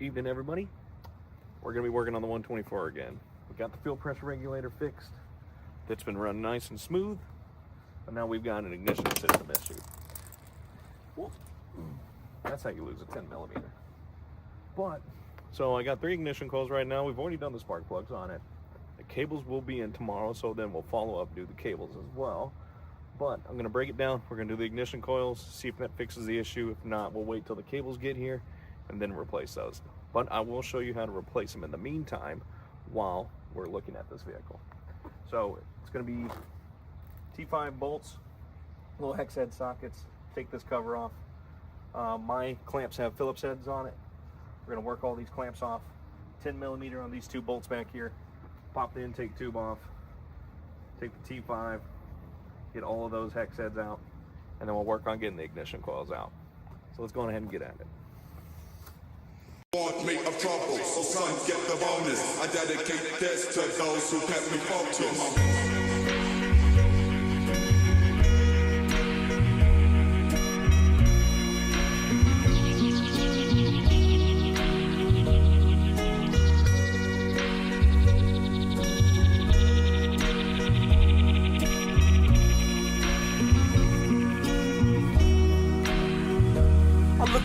Evening, everybody. We're going to be working on the 124 again. We got the fuel pressure regulator fixed. It's been running nice and smooth, but now we've got an ignition system issue. Well, that's how you lose a 10 millimeter. But, so I got 3 ignition coils right now. We've already done the spark plugs on it. The cables will be in tomorrow, so then we'll follow up and do the cables as well. But I'm going to break it down. We're going to do the ignition coils, see if that fixes the issue. If not, we'll wait till the cables get here and then replace those. But I will show you how to replace them in the meantime while we're looking at this vehicle. So it's going to be T5 bolts, little hex head sockets. Take this cover off. My clamps have Phillips heads on it. We're going to work all these clamps off. 10 millimeter on these 2 bolts back here. Pop the intake tube off. Take the T5. Get all of those hex heads out. And then we'll work on getting the ignition coils out. So let's go ahead and get at it. Want me of trouble, so son, get the bonus. I dedicate this to those who kept me focused.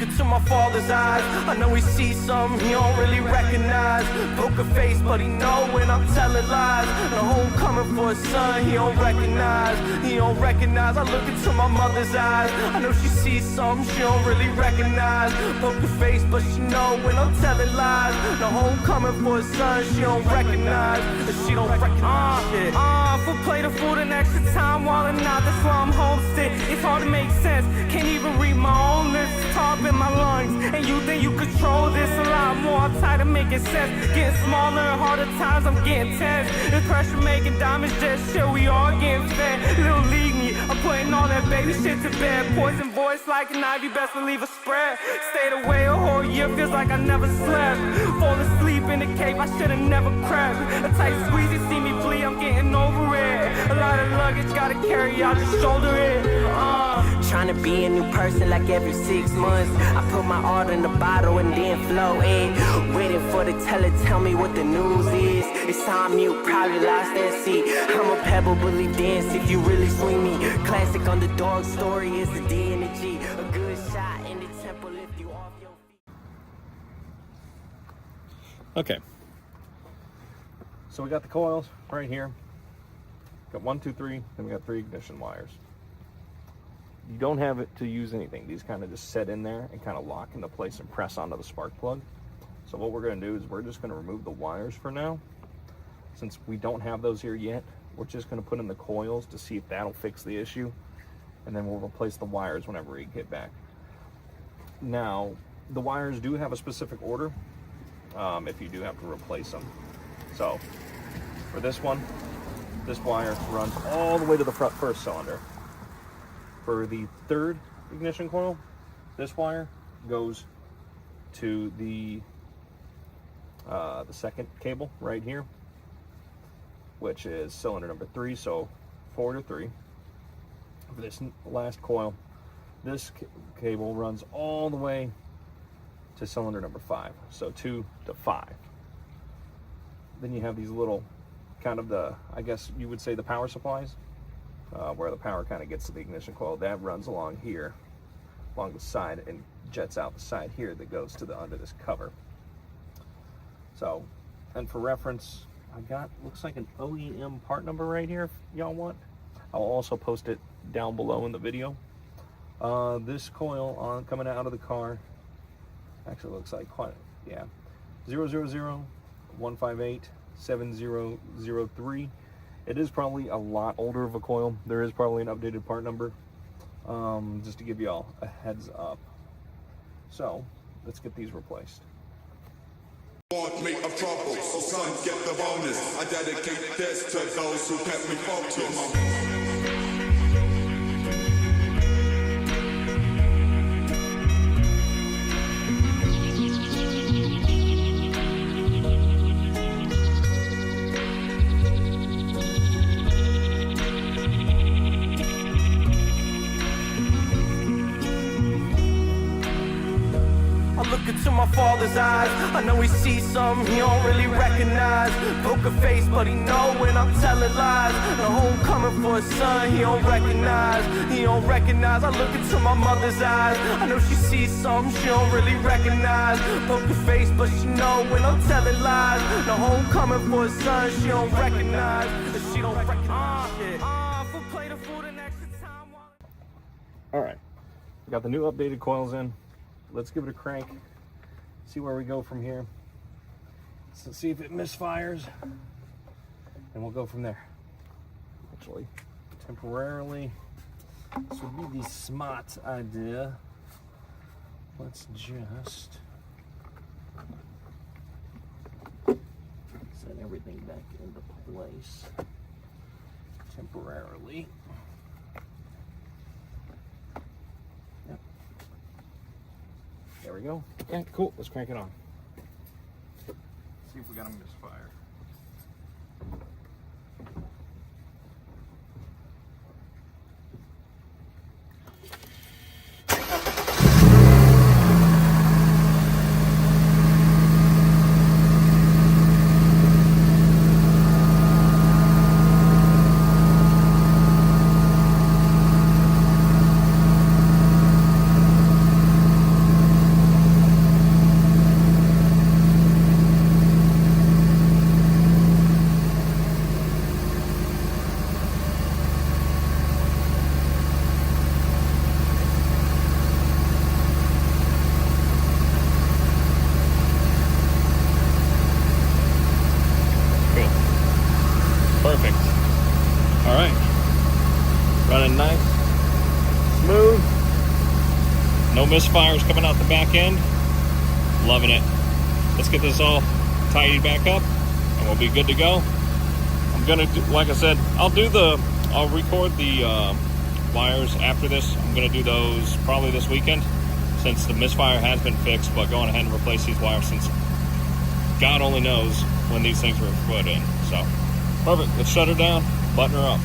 Into my father's eyes, I know he sees something he don't really recognize. Poker face, but he know when I'm telling lies. The homecoming for his son, he don't recognize. He don't recognize. I look into my mother's eyes, I know she sees something she don't really recognize. Poker face, but she know when I'm telling lies. The homecoming for his son, she don't recognize. She don't recognize shit. For play the food an extra time while I'm not, that's why I'm homesick. It's hard to make sense, can't even read my own list. Top in my lungs, and you think you control this a lot more. I'm tired of making sense, getting smaller and harder times, I'm getting tense. This pressure making diamonds just shit, we all getting fed. Little league me, I'm putting all that baby shit to bed. Poison voice like an ivy, best believe a spread. Stayed away a whole year, feels like I never slept. Fall asleep in the cave, I should've never crept. A tight squeeze, you see me bleed, I'm getting over it. A lot of luggage, gotta carry, I'll just shoulder it. Trying to be a new person like every 6 months. I put my art in the bottle and then flow it. Waiting for the teller, tell me what the news is. It's time you probably lost that seat. I'm a pebble, believe dance if you really swing me. Classic underdog story is the D and the G. A good shot in the temple lift you off your feet. Okay. So we got the coils right here. Got 1, 2, 3, then we got 3 ignition wires. You don't have it to use anything. These kind of just set in there and kind of lock into place and press onto the spark plug. So what we're going to do is we're just going to remove the wires for now. Since we don't have those here yet, we're just going to put in the coils to see if that'll fix the issue. And then we'll replace the wires whenever we get back. Now, the wires do have a specific order if you do have to replace them. So for this one, this wire runs all the way to the first cylinder. For the 3rd ignition coil, this wire goes to the 2nd cable right here, which is cylinder number 3, so 4 to 3. For this last coil, this cable runs all the way to cylinder number 5, so 2 to 5. Then you have these little, kind of the, I guess you would say the power supplies. Where the power kind of gets to the ignition coil, that runs along here, along the side, and jets out the side here that goes to the under this cover. So, and for reference, I got, looks like an OEM part number right here if y'all want. I'll also post it down below in the video. This coil coming out of the car actually looks like quite, yeah, 000-158-7003. It is probably a lot older of a coil. There is probably an updated part number, just to give you all a heads up. So let's get these replaced. Want me of trouble, so son, get the bonus. I dedicate this to those who kept me focused. look into my father's eyes. I know he sees something he don't really recognize. Poker face, but he know when I'm telling lies. The homecoming for his son, he don't recognize. He don't recognize. I look into my mother's eyes. I know she sees something she don't really recognize. Poker face, but she know when I'm telling lies. The homecoming for his son, she don't recognize. She don't recognize shit. Play the food and extra time while... All right, we got the new updated coils in. Let's give it a crank, see where we go from here. So see if it misfires, and we'll go from there. Actually, temporarily, this would be the smart idea. Let's just set everything back into place temporarily. Yep. There we go. Okay, cool. Let's crank it on. See if we got a misfire. Perfect. All right. Running nice, smooth. No misfires coming out the back end. Loving it. Let's get this all tidied back up and we'll be good to go. I'm gonna do, like I said, I'll record the wires after this. I'm gonna do those probably this weekend since the misfire has been fixed, but going ahead and replace these wires since God only knows when these things were put in. So perfect. Let's shut her down, button her up.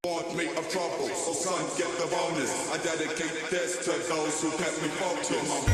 Want me of trouble, so son, get the bonus. I dedicate this to those who kept me focused.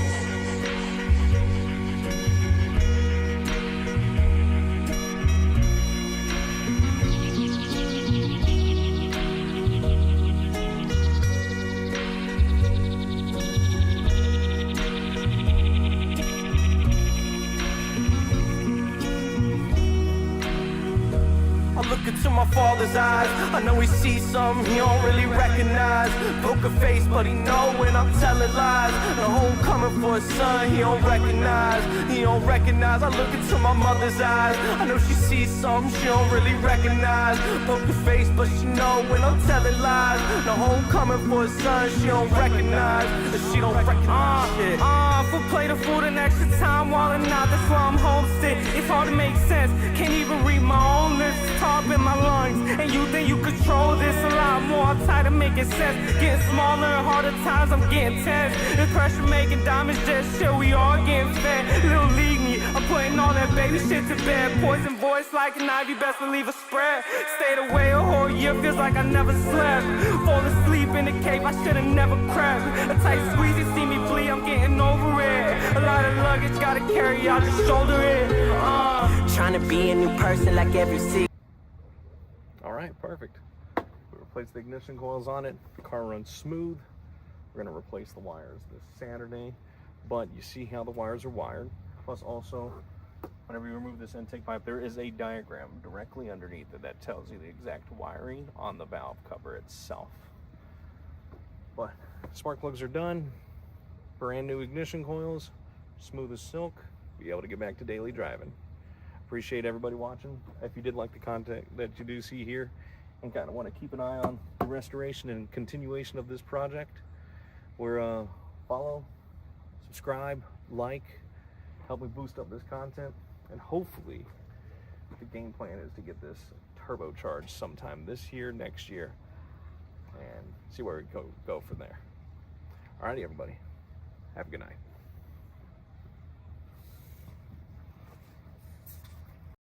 Look into my father's eyes. I know he sees something he don't really recognize. Poker face, but he know when I'm telling lies. The homecoming for his son, he don't recognize. He don't recognize. I look into my mother's eyes. I know she sees something she don't really recognize. Poker face, but she know when I'm telling lies. The homecoming for his son, she don't recognize. She don't recognize shit. For play the food and extra time while I'm not. That's why I'm homesick. It's hard to make sense. Can't even read my own lips. Talk in my lungs, and you think you control this a lot more. I'm tired of making sense, getting smaller and harder times. I'm getting tense. The pressure making diamonds just shit. We all getting fed. Little league me, I'm putting all that baby shit to bed. Poison voice like an ivy, best believe a spread. Stayed away a whole year, feels like I never slept. Fall asleep in the cave, I should've never crept. A tight squeeze, you see me bleed, I'm getting over it. A lot of luggage, gotta carry, I'll just shoulder it. Trying to be a new person like every season. All right, perfect. We replaced the ignition coils on it. The car runs smooth. We're gonna replace the wires this Saturday, but you see how the wires are wired. Plus also, whenever you remove this intake pipe, there is a diagram directly underneath it that tells you the exact wiring on the valve cover itself. But spark plugs are done. Brand new ignition coils, smooth as silk. Be able to get back to daily driving. Appreciate everybody watching. If you did like the content that you do see here and kind of want to keep an eye on the restoration and continuation of this project, we're follow, subscribe, like, help me boost up this content, and hopefully the game plan is to get this turbocharged sometime this year, next year, and see where we go from there. Alrighty, everybody, have a good night.